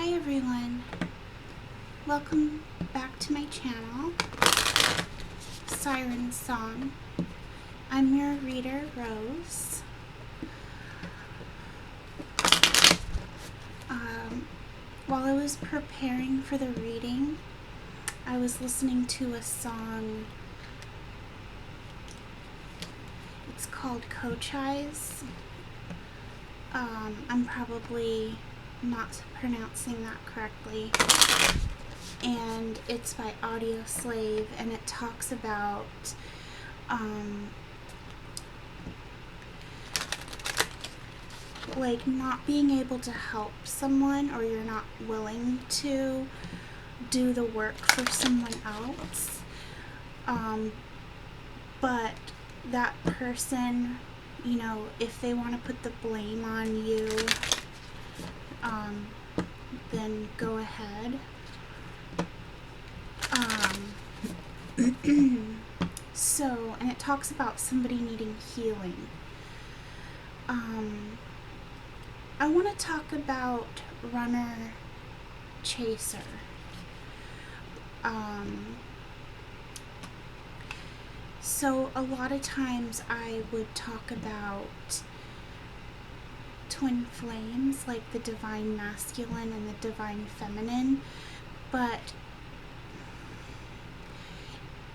Hi everyone, welcome back to my channel, Siren Song. I'm your reader, Rose. While I was preparing for the reading, I was listening to a song. It's called Cochise. I'm probably not pronouncing that correctly. And it's by Audioslave, and it talks about like not being able to help someone, or you're not willing to do the work for someone else, but that person, you know, if they want to put the blame on you, then go ahead. So, and it talks about somebody needing healing. I want to talk about runner chaser. So a lot of times I would talk about twin flames, like the divine masculine and the divine feminine, but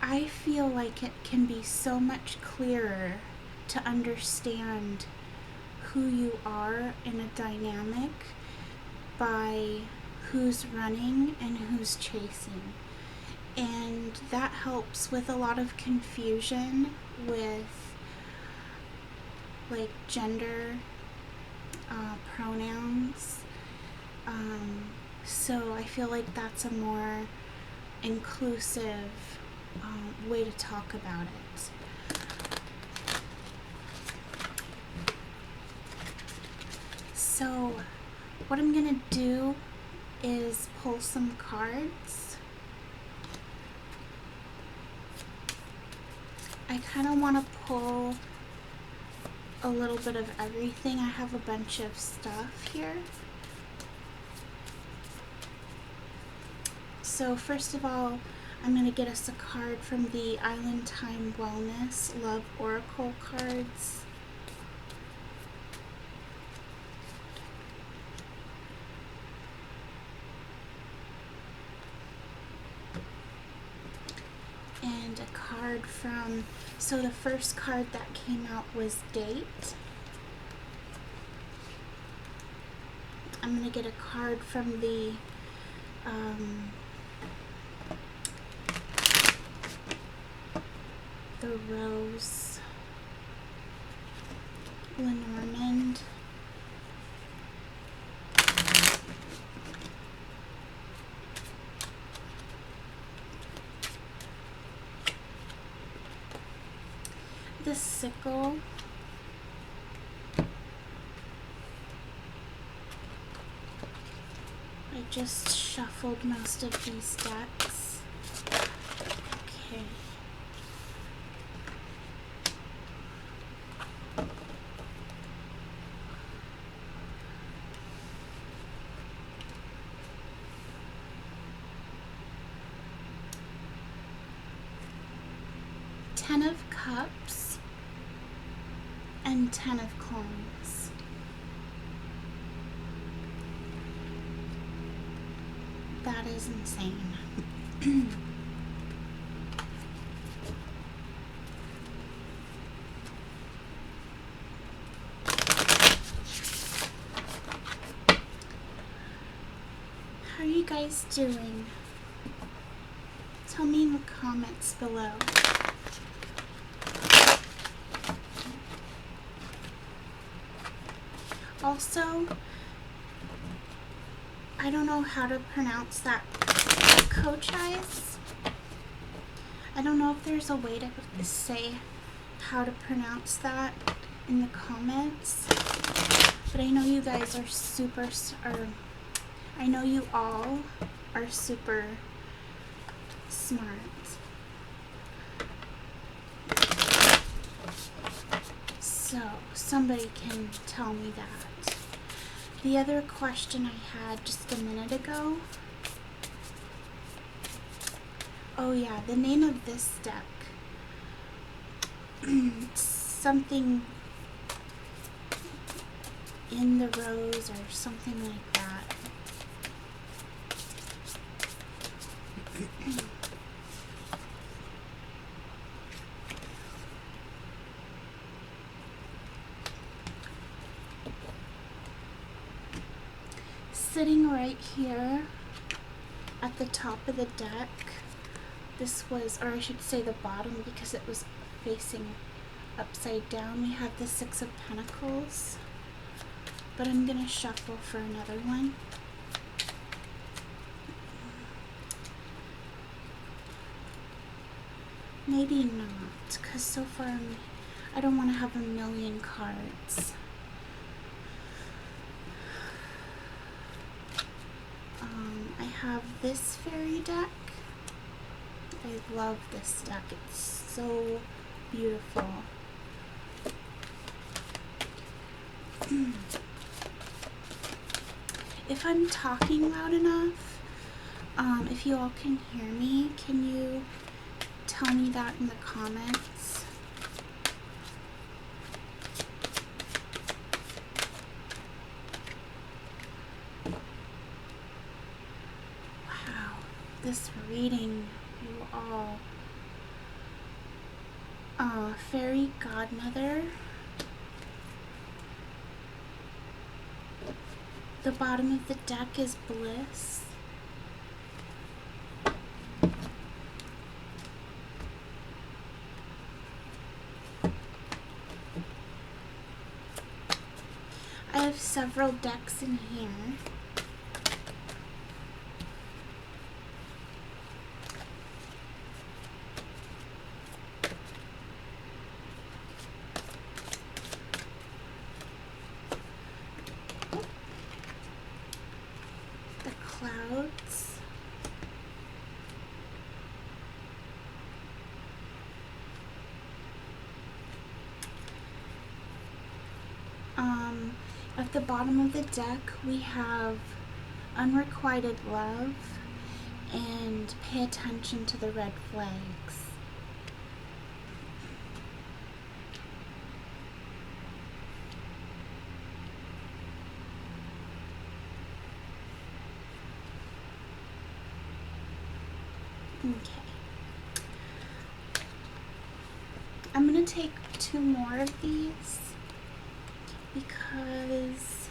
I feel like it can be so much clearer to understand who you are in a dynamic by who's running and who's chasing. And that helps with a lot of confusion with like gender pronouns. So I feel like that's a more inclusive way to talk about it. So what I'm gonna do is pull some cards. I kind of want to pull a little bit of everything. I have a bunch of stuff here. So first of all, I'm going to get us a card from the Island Time Wellness Love Oracle cards. And a card from, so the first card that came out was Date. I'm going to get a card from the Rose, Lenormand, the Sickle, I just shuffled most of these decks. Okay. Ten of Cups and Ten of Coins. That is insane. How are you guys doing? Tell me in the comments below. Also, I don't know how to pronounce that. Cochise? I don't know if there's a way to say how to pronounce that in the comments. But I know you guys are super, I know you all are super smart. So somebody can tell me that. The other question I had just a minute ago. Oh yeah, the name of this deck. Something in the rose or something like that. Sitting right here at the top of the deck, this was, or I should say the bottom because it was facing upside down, we have the Six of Pentacles, but I'm gonna shuffle for another one. Maybe not, because so far I don't want to have a million cards. I have this fairy deck. I love this deck. It's so beautiful. If I'm talking loud enough, if you all can hear me, can you tell me that in the comments? Wow, this reading, you all. Fairy Godmother. The bottom of the deck is Bliss. I have several decks in here. The clouds. At the bottom of the deck, we have Unrequited Love and Pay Attention to the Red Flags. Okay. I'm going to take two more of these because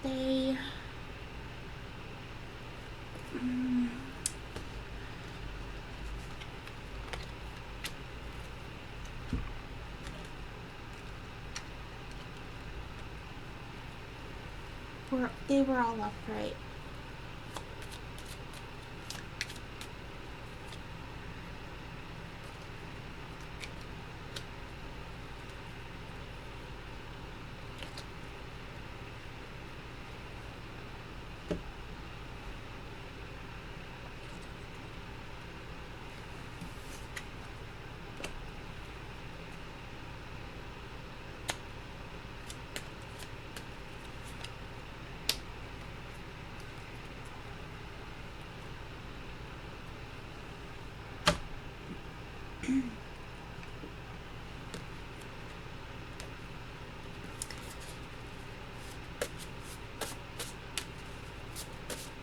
they were all upright.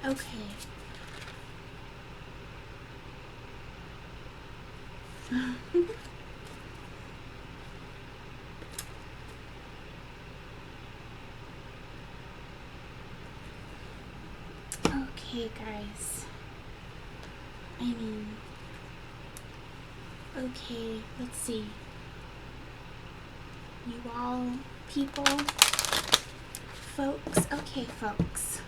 Okay. Okay, guys. I mean, okay, let's see. You all, people, folks. Okay, folks.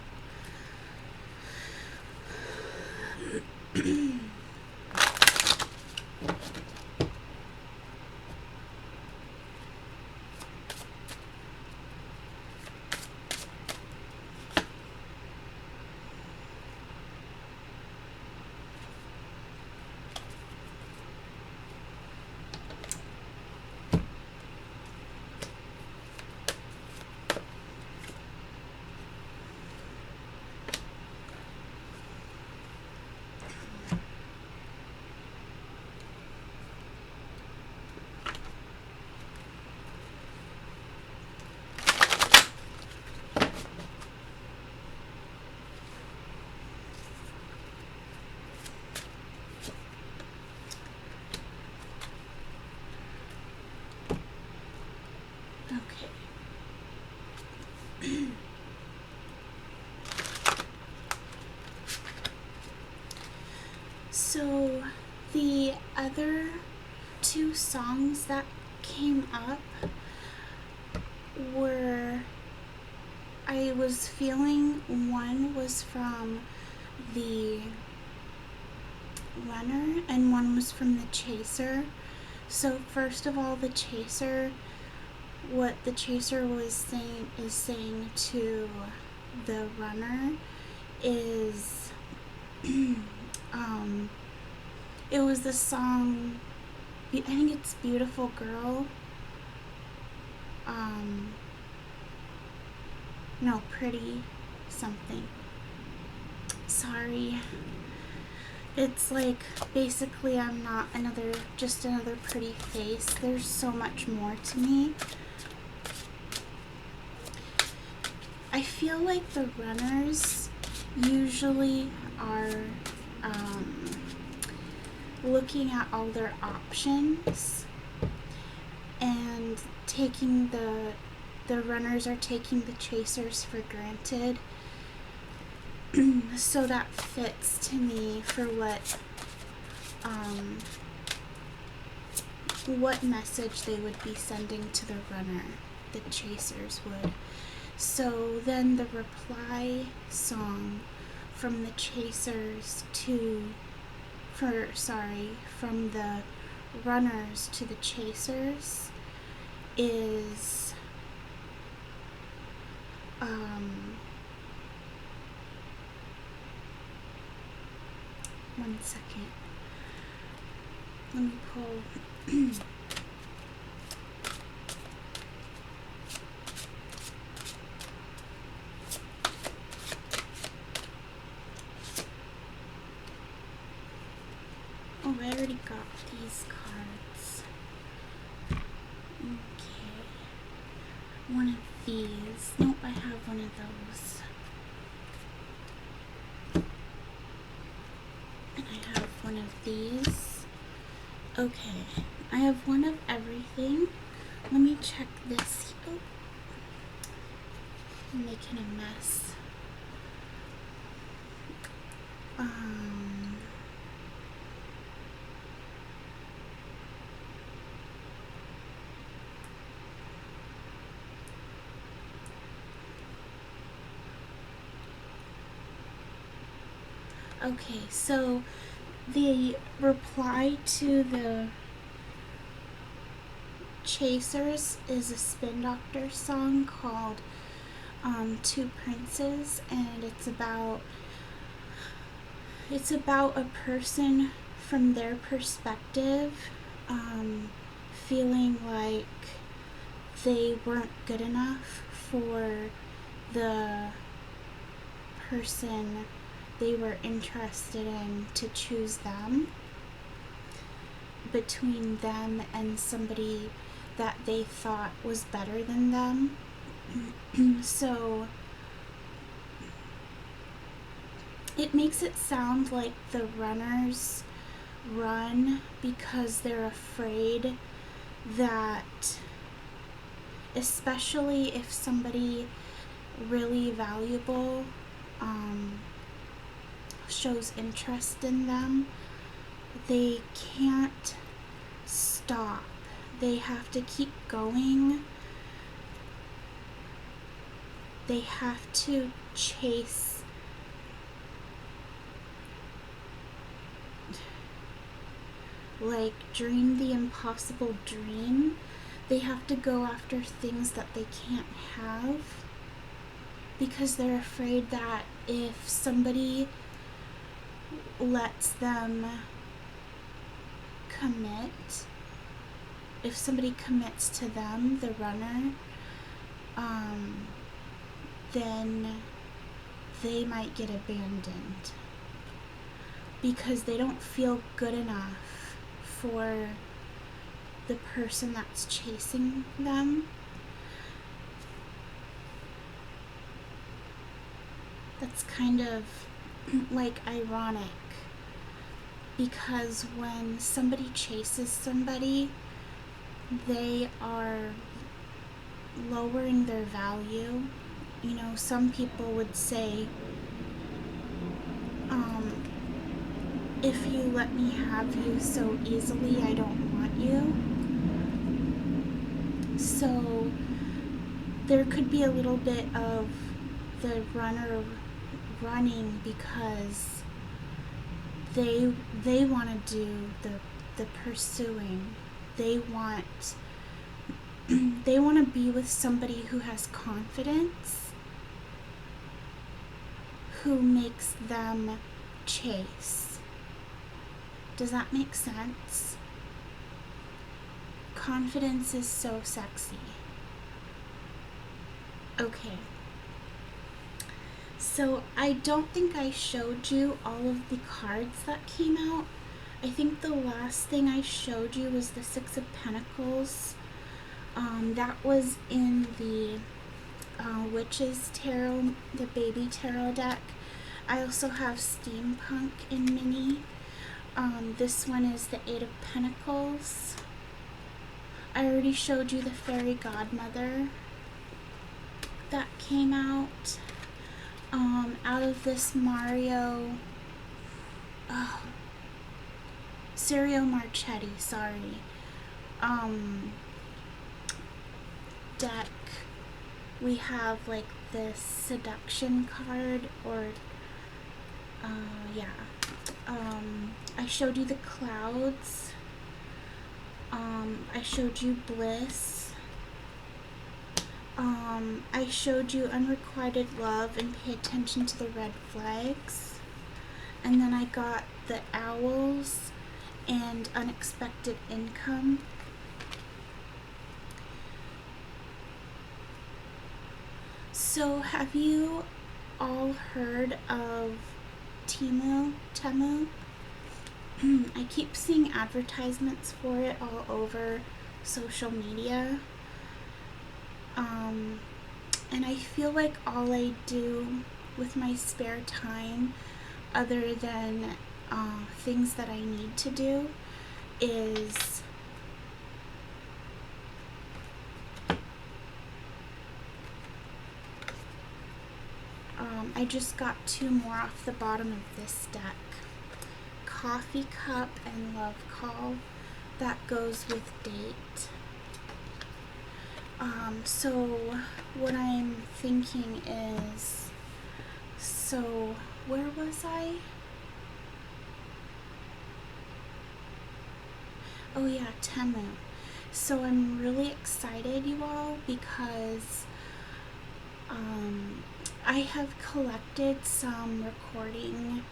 songs that came up were, I was feeling one was from the Runner and one was from the Chaser. So first of all, the Chaser, what the Chaser was saying to the Runner is it was the song, I think it's Beautiful Girl. No, Pretty something. Sorry. It's like, basically I'm not just another pretty face. There's so much more to me. I feel like the Runners usually are looking at all their options and taking the Runners are taking the Chasers for granted. So that fits to me for what message they would be sending to the Runner, the Chasers would. So then the reply song from the Chasers from the Runners to the Chasers is one second. Let me pull. Oh, I already got these cards. Okay. One of these. Nope, I have one of those. And I have one of these. Okay. I have one of everything. Let me check this. Oh. I'm making a mess. Okay, so the reply to the Chasers is a Spin Doctor song called Two Princes, and it's about a person from their perspective feeling like they weren't good enough for the person they were interested in to choose them, between them and somebody that they thought was better than them. So it makes it sound like the Runners run because they're afraid that, especially if somebody really valuable shows interest in them, they can't stop. They have to keep going. They have to chase dream the impossible dream. They have to go after things that they can't have because they're afraid that if somebody lets them commit, if somebody commits to them, the Runner, then they might get abandoned because they don't feel good enough for the person that's chasing them. That's kind of ironic, because when somebody chases somebody, they are lowering their value. You know, some people would say, if you let me have you so easily, I don't want you. So there could be a little bit of the runner running because they want to do the pursuing. They want they want to be with somebody who has confidence, who makes them chase. Does that make sense? Confidence is so sexy. Okay. So I don't think I showed you all of the cards that came out. I think the last thing I showed you was the Six of Pentacles. That was in the Witches Tarot, the baby tarot deck. I also have Steampunk in mini. This one is the Eight of Pentacles. I already showed you the Fairy Godmother that came out. Out of this Sirio Marchetti, sorry, deck, we have like this seduction card, or I showed you the clouds, I showed you bliss, I showed you unrequited love and pay attention to the red flags, and then I got the owls and unexpected income. So have you all heard of Temu? I keep seeing advertisements for it all over social media. And I feel like all I do with my spare time, other than things that I need to do, is I just got two more off the bottom of this deck. Coffee Cup and Love Call. That goes with date. So what I'm thinking is, so where was I? Oh yeah, Temu. So I'm really excited, you all, because I have collected some recording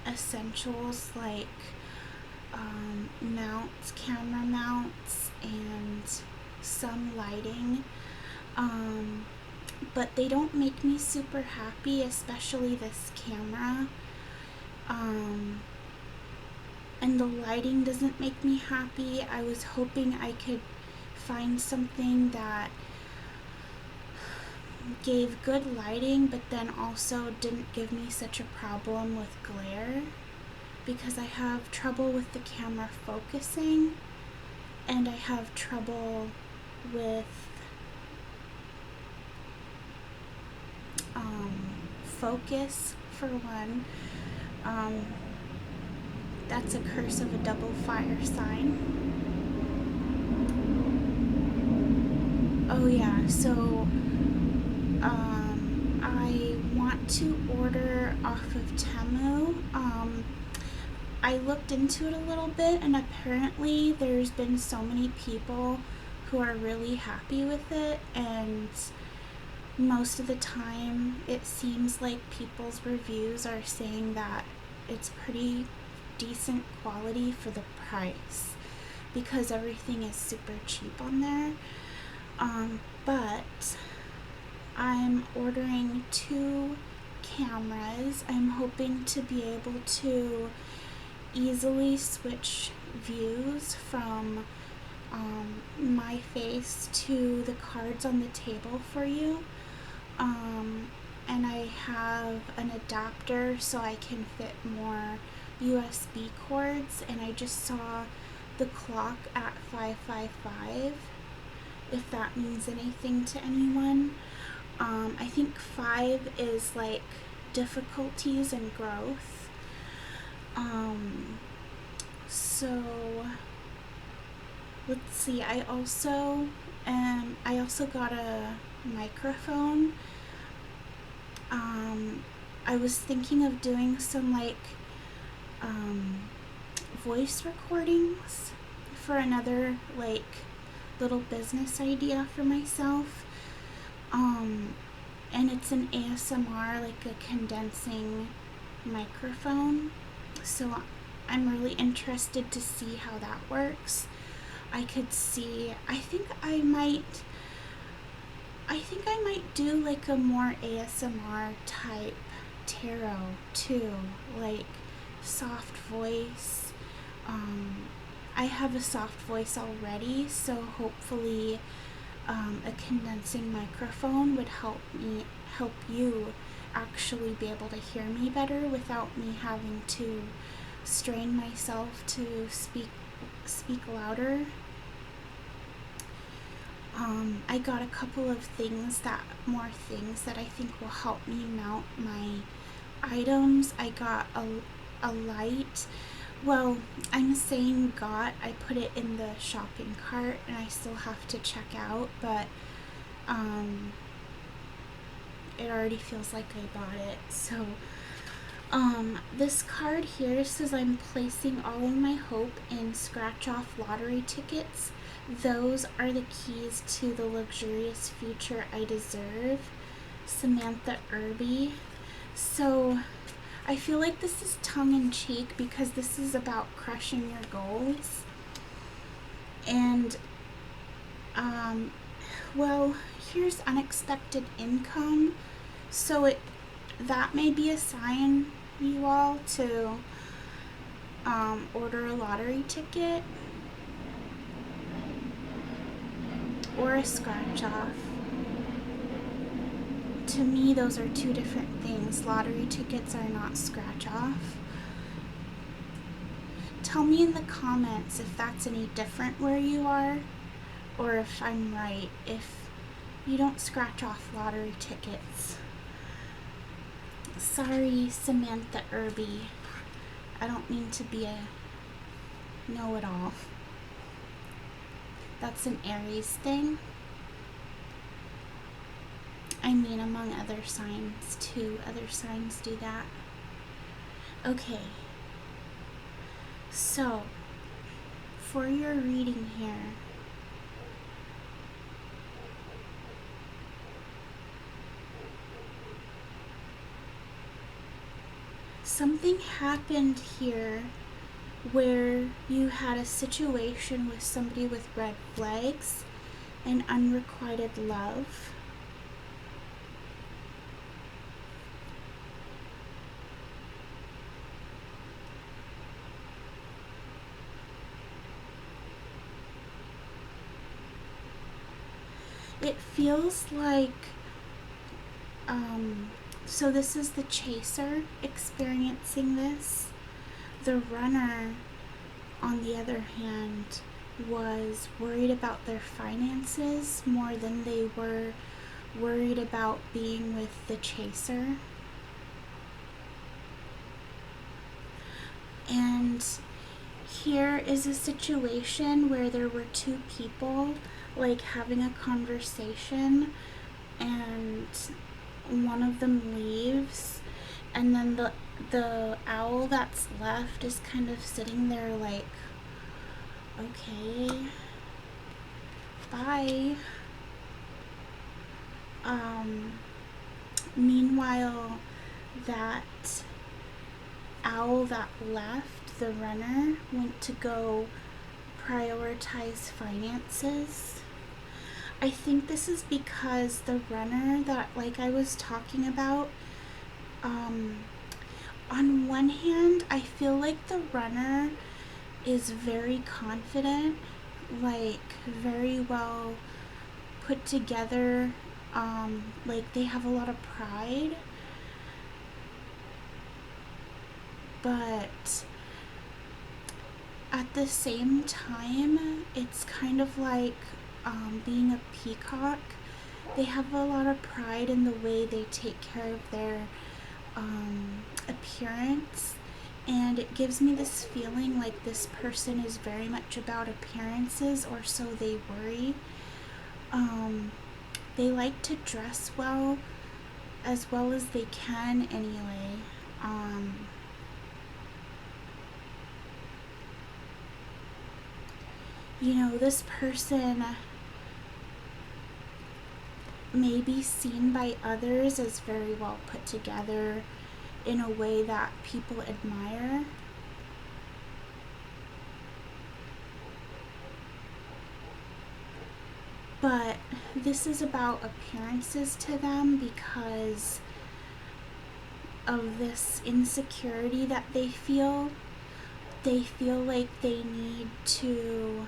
essentials, like mounts, camera mounts, and some lighting, but they don't make me super happy, especially this camera, and the lighting doesn't make me happy. I was hoping I could find something that gave good lighting, but then also didn't give me such a problem with glare, because I have trouble with the camera focusing, and I have trouble with focus, for one. That's a curse of a double fire sign. Oh yeah, so I want to order off of Temu. I looked into it a little bit, and apparently there's been so many people who are really happy with it, and most of the time it seems like people's reviews are saying that it's pretty decent quality for the price, because everything is super cheap on there. But I'm ordering 2 cameras. I'm hoping to be able to easily switch views from my face to the cards on the table for you. And I have an adapter so I can fit more USB cords, and I just saw the clock at 555, if that means anything to anyone. I think 5 is like difficulties and growth. So let's see, I also got a microphone. I was thinking of doing some voice recordings for another little business idea for myself. And it's an ASMR, like a condensing microphone. So I'm really interested to see how that works. I think I might do like a more ASMR type tarot too, like soft voice. I have a soft voice already, so hopefully a condensing microphone would help you actually be able to hear me better without me having to strain myself to speak louder. I got a couple of more things that I think will help me mount my items. I got a light. Well, I'm saying got. I put it in the shopping cart and I still have to check out, but it already feels like I bought it. So this card here says I'm placing all of my hope in scratch off lottery tickets. Those are the keys to the luxurious future I deserve. Samantha Irby. So I feel like this is tongue-in-cheek because this is about crushing your goals. And, well, here's unexpected income. So that may be a sign, you all, to order a lottery ticket or a scratch off. To me, those are two different things. Lottery tickets are not scratch off. Tell me in the comments if that's any different where you are, or if I'm right, if you don't scratch off lottery tickets. Sorry, Samantha Irby. I don't mean to be a know-it-all. That's an Aries thing. I mean, among other signs too. Other signs do that. Okay. So, for your reading here, something happened here where you had a situation with somebody with red flags and unrequited love. It feels like, so this is the chaser experiencing this. The runner, on the other hand, was worried about their finances more than they were worried about being with the chaser. And here is a situation where there were two people having a conversation, and one of them leaves, and then the owl that's left is kind of sitting there okay, bye. Meanwhile, that owl that left, the runner, went to go prioritize finances. I think this is because the runner that I was talking about, on one hand, I feel like the runner is very confident, very well put together, they have a lot of pride, but at the same time, it's kind of like being a peacock. They have a lot of pride in the way they take care of their appearance, And it gives me this feeling like this person is very much about appearances, or so they worry. They like to dress well as they can anyway. This person may be seen by others as very well put together in a way that people admire. But this is about appearances to them because of this insecurity that they feel. They feel like they need to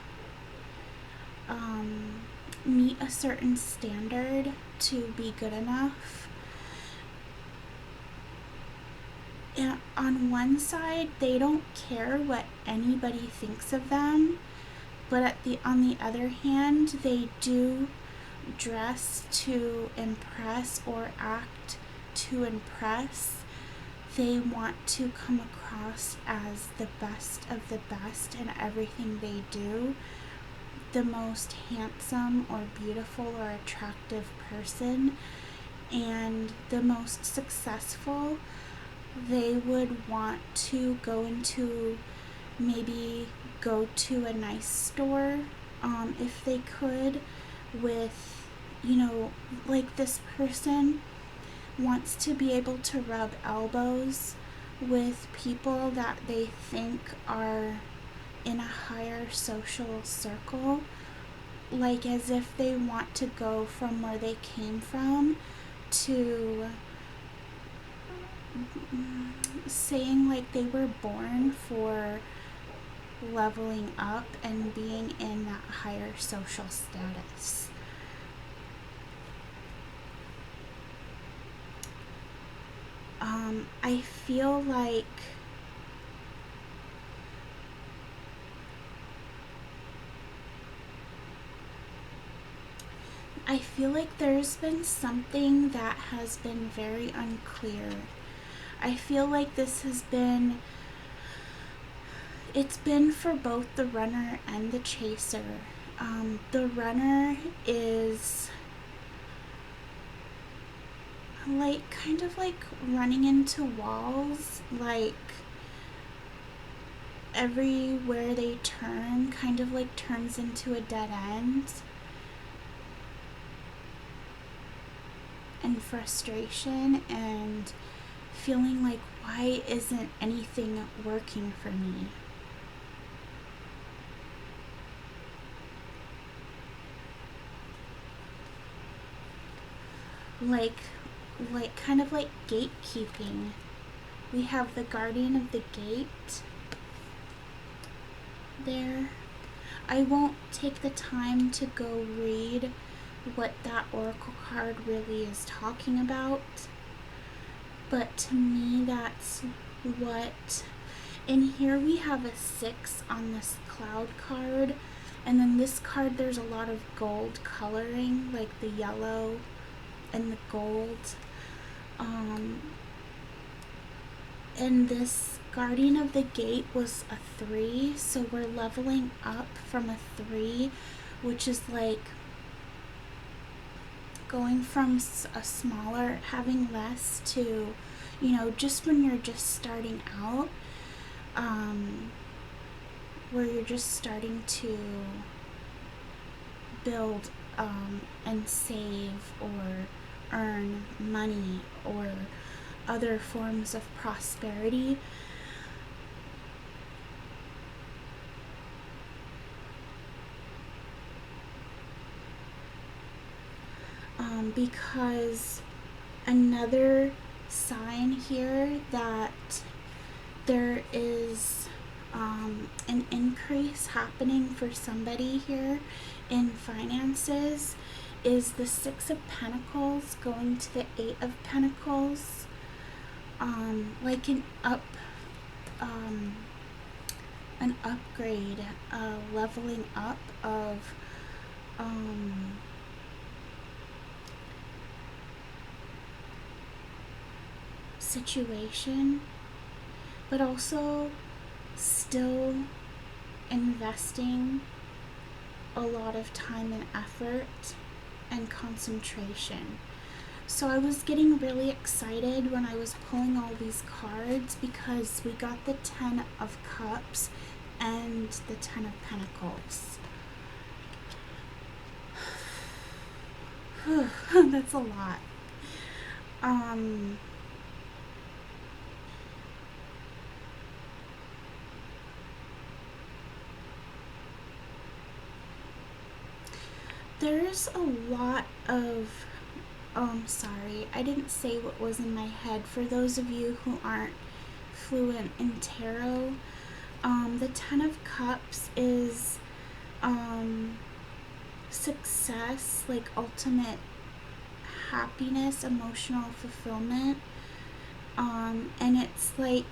meet a certain standard to be good enough. And on one side, they don't care what anybody thinks of them, but on the other hand, they do dress to impress or act to impress. They want to come across as the best of the best in everything they do, the most handsome or beautiful or attractive person, and the most successful. They would want to maybe go to a nice store, if they could, with, like this person wants to be able to rub elbows with people that they think are in a higher social circle, like as if they want to go from where they came from to saying like they were born for leveling up and being in that higher social status. I feel like there's been something that has been very unclear. I feel like it's been for both the runner and the chaser. The runner is kind of like running into walls, like everywhere they turn kind of like turns into a dead end. And frustration and feeling like, why isn't anything working for me? Like kind of like gatekeeping. We have the guardian of the gate there. I won't take the time to go read what that oracle card really is talking about, but to me that's what. And here we have a 6 on this cloud card, and then this card there's a lot of gold coloring, like the yellow and the gold. And this guardian of the gate was a 3, so we're leveling up from a 3, which is like going from a smaller, having less, to, just when you're just starting out, where you're just starting to build and save or earn money or other forms of prosperity. Because another sign here that there is an increase happening for somebody here in finances is the 6 of Pentacles going to the 8 of Pentacles. Like an upgrade, leveling up of situation. but also still investing a lot of time and effort and concentration. So I was getting really excited when I was pulling all these cards because we got the 10 of Cups and the 10 of Pentacles. That's a lot. There's a lot of, sorry, I didn't say what was in my head. For those of you who aren't fluent in tarot, the 10 of Cups is success, like ultimate happiness, emotional fulfillment, and it's like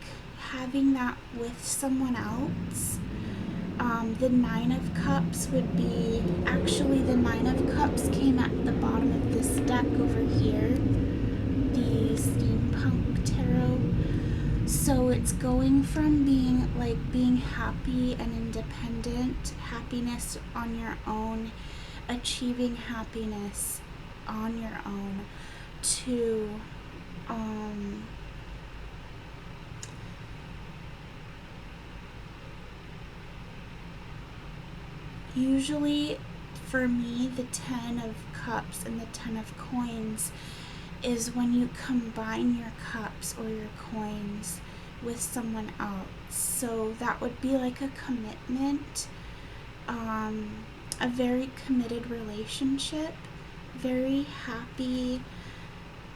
having that with someone else. The 9 of Cups would be, actually the 9 of Cups came at the bottom of this deck over here, the Steampunk Tarot. So it's going from being happy and independent, happiness on your own, achieving happiness on your own, to usually for me, the 10 of Cups and the 10 of Coins is when you combine your cups or your coins with someone else. So that would be like a commitment, a very committed relationship, very happy.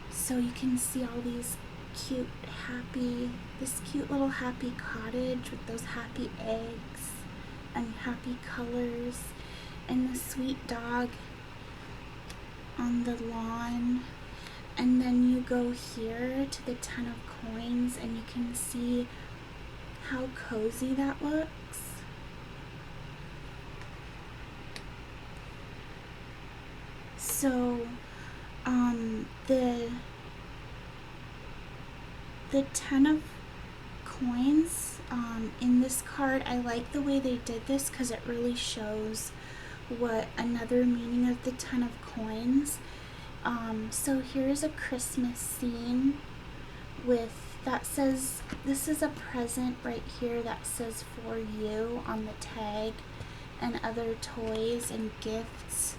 So you can see all these this cute little happy cottage with those happy eggs and happy colors, and the sweet dog on the lawn. And then you go here to the 10 of Coins and you can see how cozy that looks. So the 10 of Coins in this card, I like the way they did this because it really shows what another meaning of the 10 of Coins. So here's a Christmas scene that says, this is a present right here that says for you on the tag, and other toys and gifts.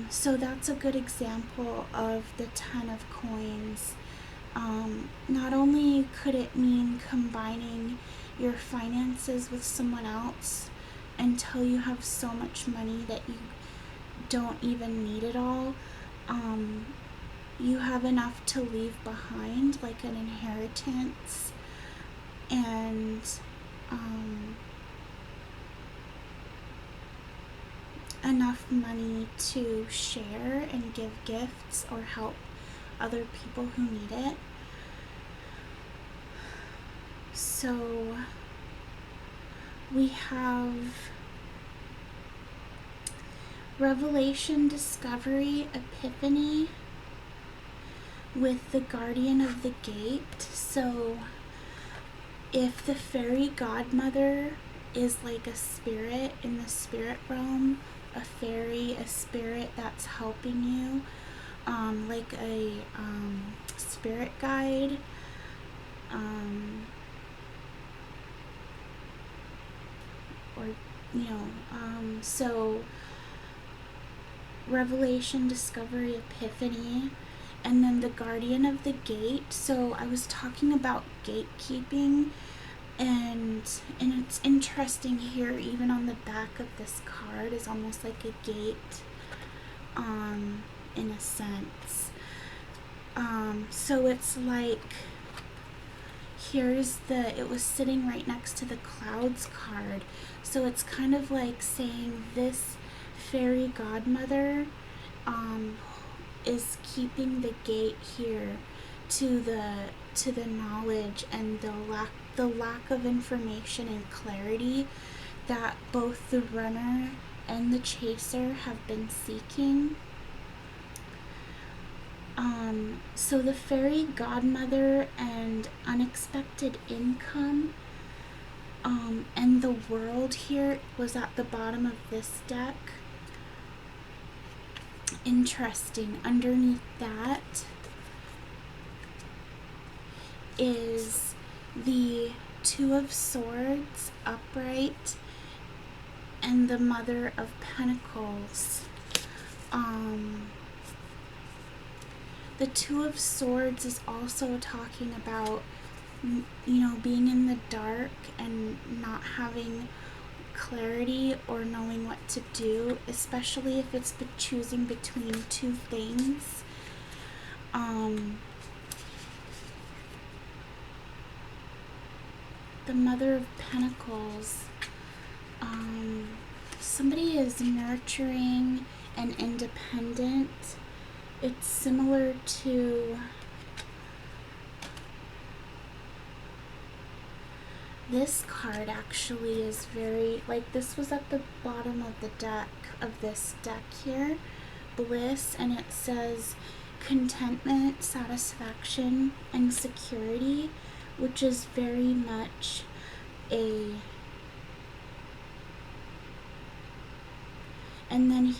So that's a good example of the 10 of Coins. Not only could it mean combining your finances with someone else until you have so much money that you don't even need it all, you have enough to leave behind, like an inheritance, and enough money to share and give gifts or help other people who need it. So we have Revelation, Discovery, Epiphany with the Guardian of the Gate. So if the fairy godmother is like a spirit in the spirit realm, a fairy, a spirit that's helping you, like a spirit guide, or so Revelation, Discovery, Epiphany, and then the Guardian of the Gate. So I was talking about gatekeeping, and it's interesting here, even on the back of this card is almost like a gate, in a sense. So it's like, it was sitting right next to the Clouds card. So it's kind of like saying this fairy godmother is keeping the gate here to the knowledge and the lack of information and clarity that both the runner and the chaser have been seeking. So the fairy godmother and unexpected income, and the world here was at the bottom of this deck. Interesting. Underneath that is the Two of Swords upright and the Mother of Pentacles. The Two of Swords is also talking about, being in the dark and not having clarity or knowing what to do, especially if it's choosing between two things. The Mother of Pentacles, somebody is nurturing and independent. It's similar to this card. Actually is very, like, this was at the bottom of the deck, of this deck here, bliss, and it says contentment, satisfaction, and security, which is very much and then,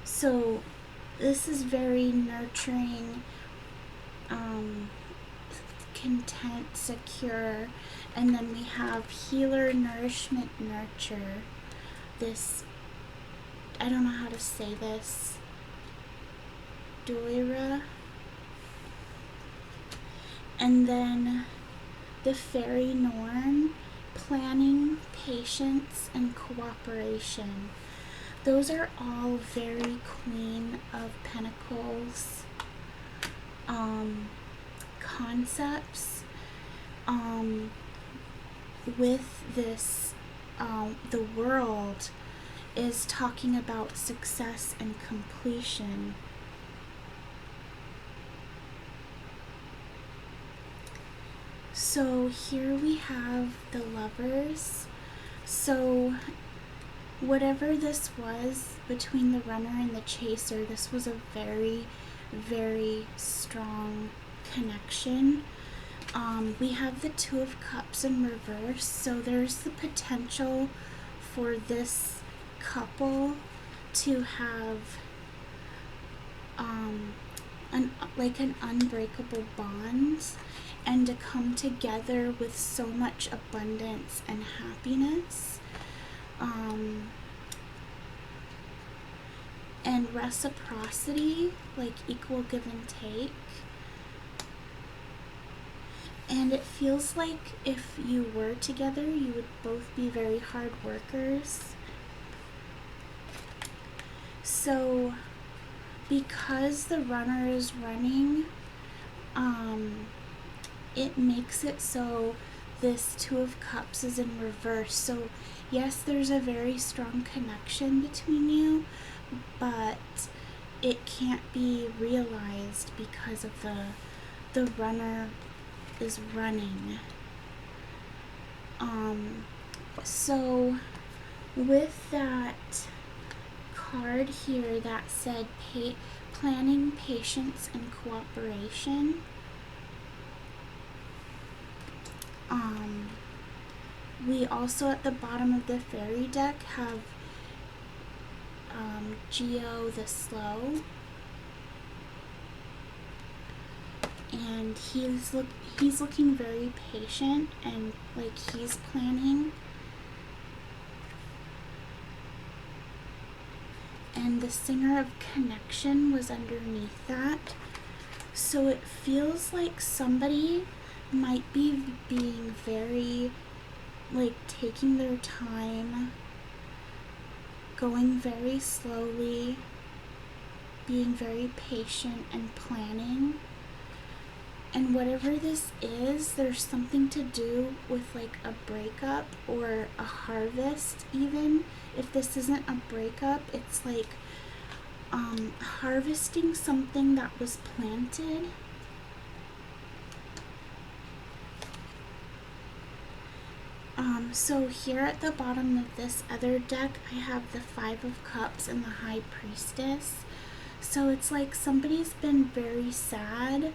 so this is very nurturing, content, secure, and then we have healer, nourishment, nurture. This, I don't know how to say this, Doira. And then the fairy Norn, planning, patience, and cooperation. Those are all very Queen of Pentacles concepts. With this, the world is talking about success and completion. So here we have the Lovers. So whatever this was between the runner and the chaser, this was a very, very strong connection. We have the Two of Cups in reverse, so there's the potential for this couple to have an unbreakable bond and to come together with so much abundance and happiness. And reciprocity, like equal give and take. And it feels like if you were together, you would both be very hard workers. So because the runner is running, it makes it so this Two of Cups is in reverse. So yes, there's a very strong connection between you, but it can't be realized because of the runner is running. So with that card here that said planning, patience, and cooperation, we also at the bottom of the fairy deck have Geo the Slow, and he's looking very patient and like he's planning. And the Singer of Connection was underneath that. So it feels like somebody might be being very, like, taking their time, going very slowly, being very patient and planning. And whatever this is, there's something to do with like a breakup or a harvest. Even if this isn't a breakup, it's like harvesting something that was planted. So here at the bottom of this other deck, I have the Five of Cups and the High Priestess. So it's like somebody's been very sad.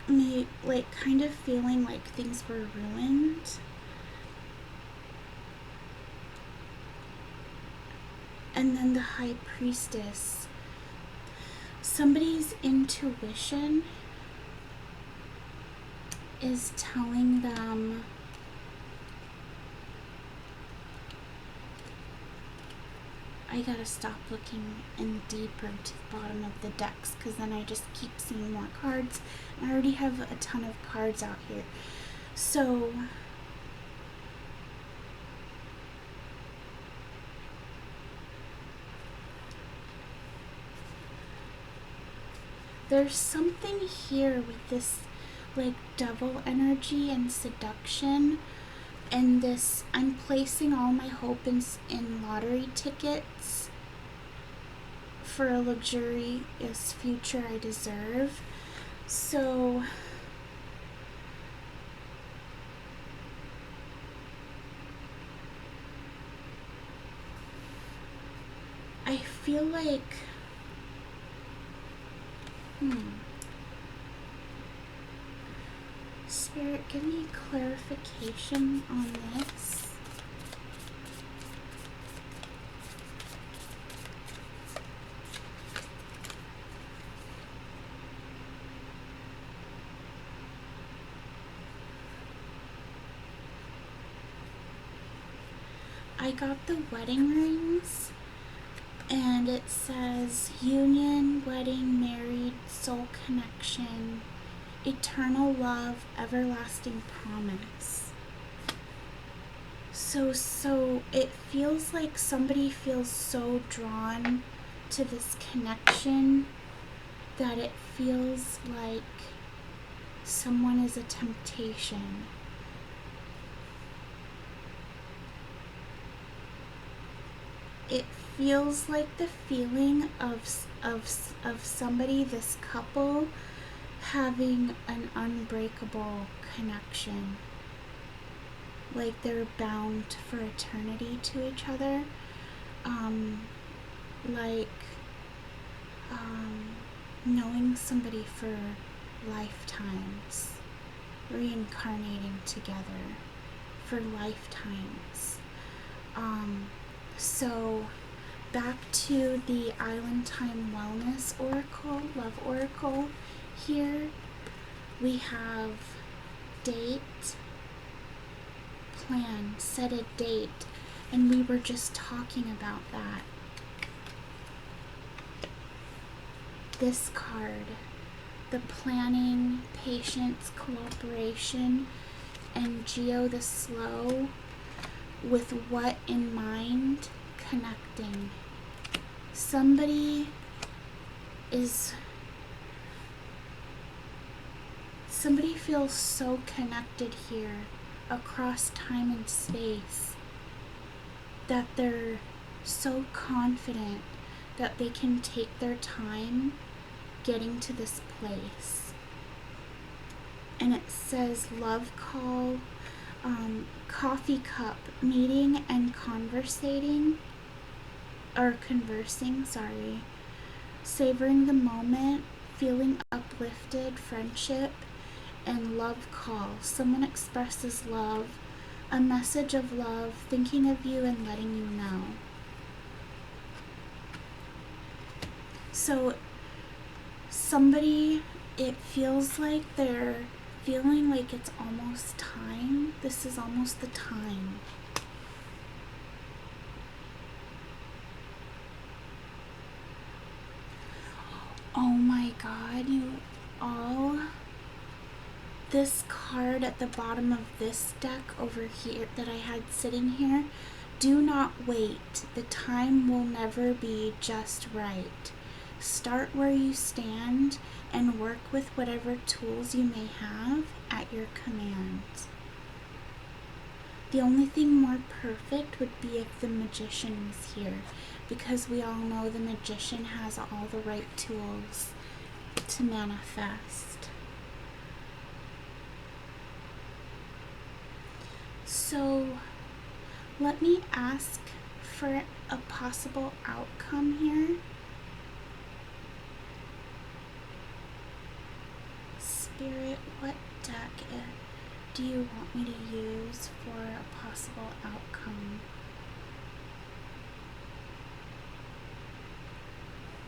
Me, like, kind of feeling like things were ruined. And then the High Priestess. Somebody's intuition is telling them I gotta stop looking in deeper to the bottom of the decks, because then I just keep seeing more cards. I already have a ton of cards out here. So there's something here with this like devil energy and seduction, and this I'm placing all my hope in lottery tickets for a luxurious future I deserve. So I feel like Spirit, give me clarification on this. I got the wedding rings, and it says union, wedding, married, soul connection, eternal love, everlasting promise. So it feels like somebody feels so drawn to this connection that it feels like someone is a temptation. It feels like the feeling of somebody, this couple, having an unbreakable connection. Like they're bound for eternity to each other. Knowing somebody for lifetimes, reincarnating together for lifetimes. So back to the Island Time Wellness Oracle, Love Oracle here. We have date, plan, set a date, and we were just talking about that. This card, the planning, patience, cooperation, and Geo the Slow, with what in mind, connecting. Somebody feels so connected here across time and space that they're so confident that they can take their time getting to this place. And it says love call, coffee cup, meeting and conversing, savoring the moment, feeling uplifted, friendship, and love call. Someone expresses love, a message of love, thinking of you and letting you know. So somebody, it feels like they're feeling like it's almost time. This is almost the time. Oh my God, you all. This card at the bottom of this deck over here that I had sitting here, do not wait. The time will never be just right. Start where you stand and work with whatever tools you may have at your command. The only thing more perfect would be if the Magician was here, because we all know the Magician has all the right tools to manifest. So Let me ask for a possible outcome here. Spirit, what deck do you want me to use for a possible outcome?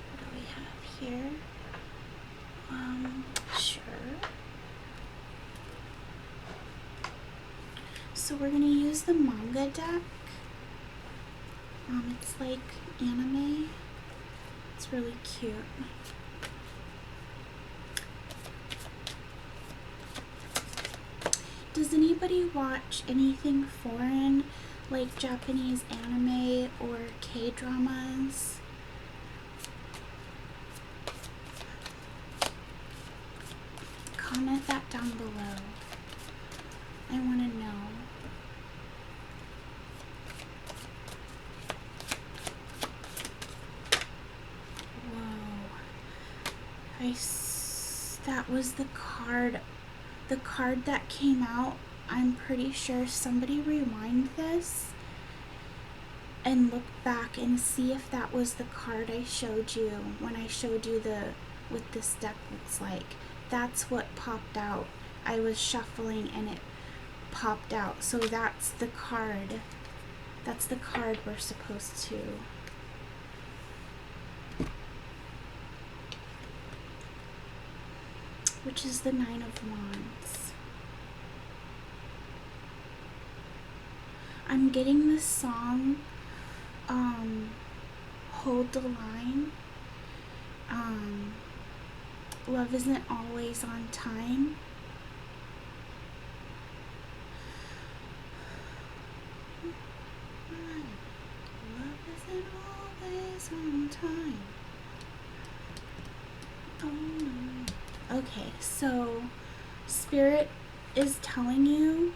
What do we have here? Sure. So we're gonna use the manga deck. It's like anime. It's really cute. Does anybody watch anything foreign, like Japanese anime or K-dramas? Comment that down below. I want to know. Whoa. That was the card. The card that came out. I'm pretty sure somebody rewind this and look back and see if that was the card I showed you when I showed you what this deck looks like. That's what popped out. I was shuffling and it popped out. So that's the card. That's the card we're supposed to. Which is the Nine of Wands. I'm getting this song, Hold the Line. Love isn't always on time. Love isn't always on time. Oh no. Okay, so Spirit is telling you,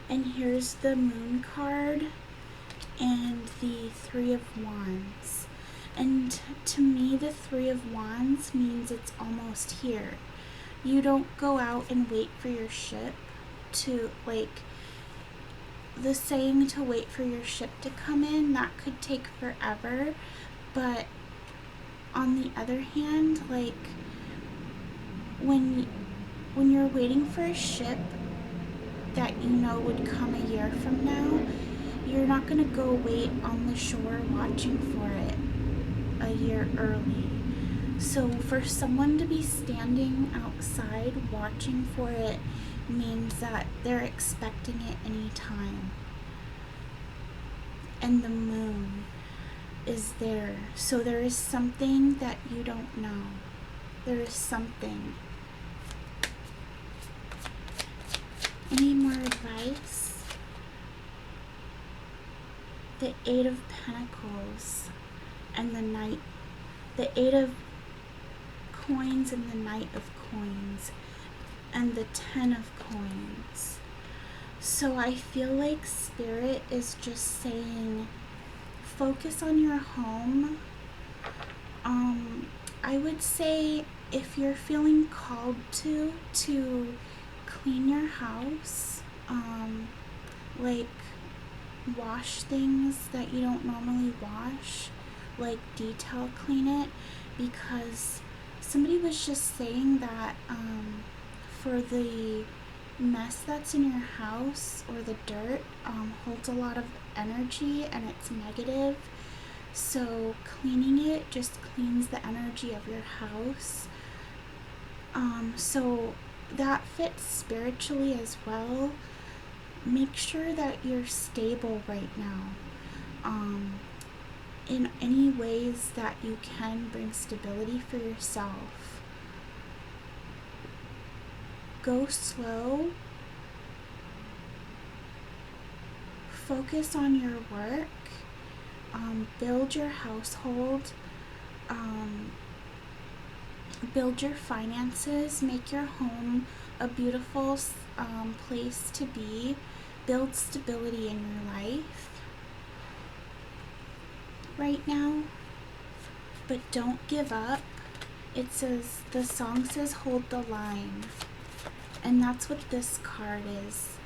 and here's the Moon card and the Three of Wands. And to me, the Three of Wands means it's almost here. You don't go out and wait for your ship to, like, the saying to wait for your ship to come in, that could take forever. But on the other hand, like, when you're waiting for a ship that you know would come a year from now, you're not going to go wait on the shore watching for it a year early. So for someone to be standing outside watching for it means that they're expecting it anytime. And the moon is there. So there is something that you don't know. There is something. Any more advice? The Eight of Pentacles and the Eight of Coins and the Knight of Coins and the Ten of Coins. So I feel like Spirit is just saying, focus on your home. I would say if you're feeling called to clean your house, like wash things that you don't normally wash, like detail clean it, because somebody was just saying that for the mess that's in your house or the dirt holds a lot of energy and it's negative. So cleaning it just cleans the energy of your house. So that fits spiritually as well. Make sure that you're stable right now. In any ways that you can bring stability for yourself. Go slow. Focus on your work. Build your household. Build your finances. Make your home a beautiful place to be. Build stability in your life right now, but don't give up. It says, the song says, hold the line, and that's what this card is.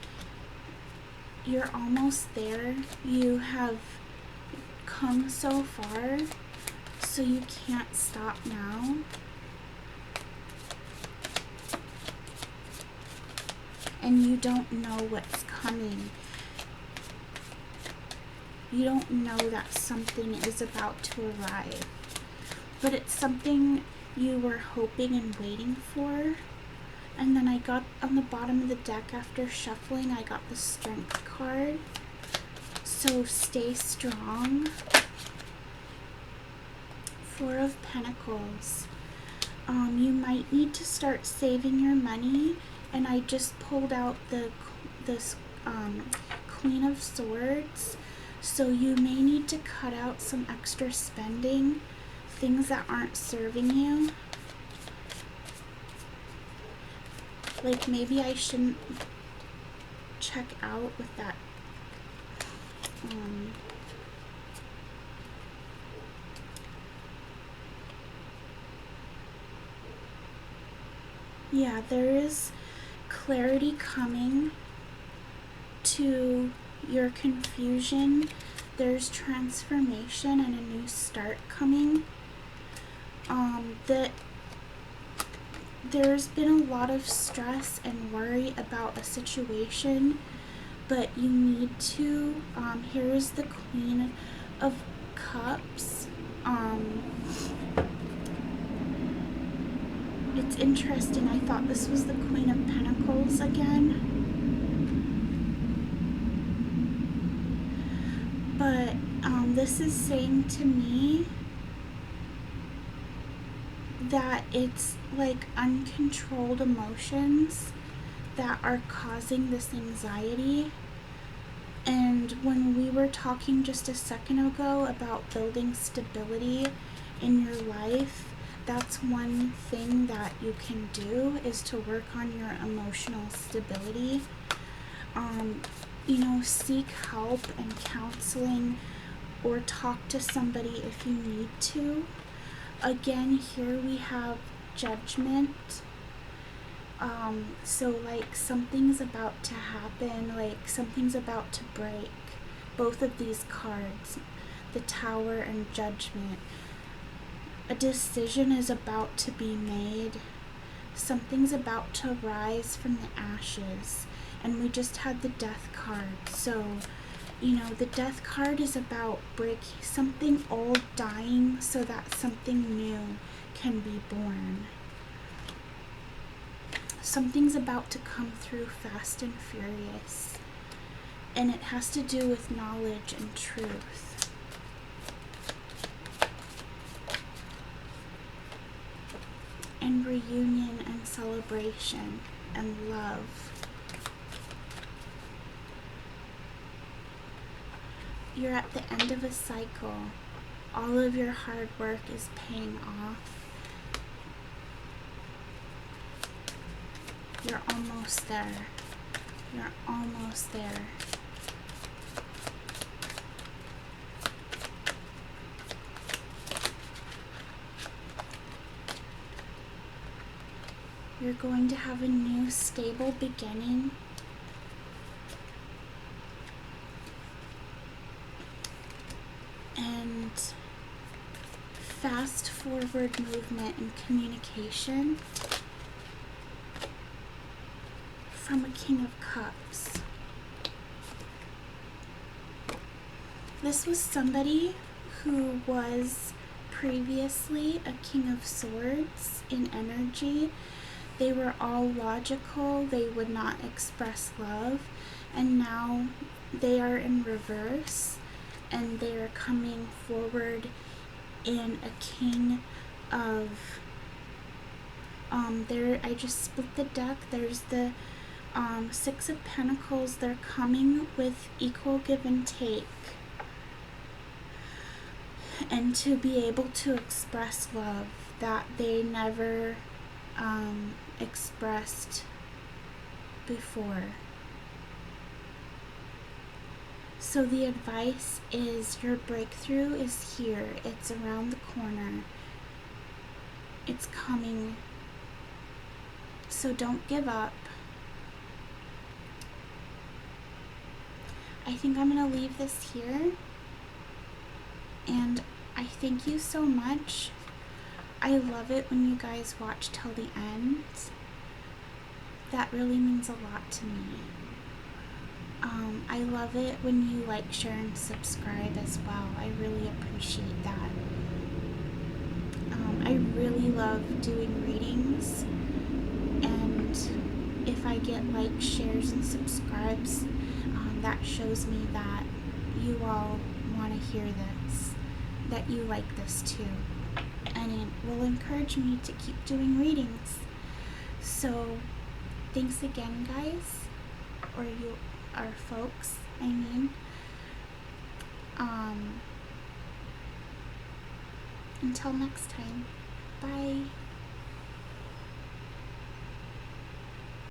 you're almost there. You have come so far, so you can't stop now. And you don't know what's coming. You don't know that something is about to arrive. But it's something you were hoping and waiting for. And then I got on the bottom of the deck after shuffling, I got the Strength card. So stay strong. Four of Pentacles. You might need to start saving your money. And I just pulled out this Queen of Swords. So you may need to cut out some extra spending, things that aren't serving you. Like maybe I shouldn't check out with that. Yeah, there is clarity coming to your confusion. There's transformation and a new start coming. There's been a lot of stress and worry about a situation, but you need to, here's the Queen of Cups. It's interesting, I thought this was the Queen of Pentacles again. But this is saying to me that it's like uncontrolled emotions that are causing this anxiety. And when we were talking just a second ago about building stability in your life, that's one thing that you can do, is to work on your emotional stability. Seek help and counseling, or talk to somebody if you need to. Again, here we have Judgment. So like something's about to happen, like something's about to break. Both of these cards, the Tower and Judgment. A decision is about to be made. Something's about to rise from the ashes. And we just had the Death card. So, the Death card is about breaking something old, dying, so that something new can be born. Something's about to come through fast and furious. And it has to do with knowledge and truth. And reunion and celebration and love. You're at the end of a cycle. All of your hard work is paying off. You're almost there. You're almost there. You're going to have a new stable beginning. And fast forward movement and communication from a King of Cups. This was somebody who was previously a King of Swords in energy. They were all logical, they would not express love, and now they are in reverse. And they are coming forward in a King of, I just split the deck. There's the Six of Pentacles. They're coming with equal give and take. And to be able to express love that they never expressed before. So the advice is, your breakthrough is here. It's around the corner. It's coming. So don't give up. I think I'm going to leave this here. And I thank you so much. I love it when you guys watch till the end. That really means a lot to me. I love it when you like, share, and subscribe as well. I really appreciate that. I really love doing readings, and if I get likes, shares, and subscribes, that shows me that you all want to hear this, that you like this too, and it will encourage me to keep doing readings. So thanks again, guys, or you are folks, I mean. Until next time, bye.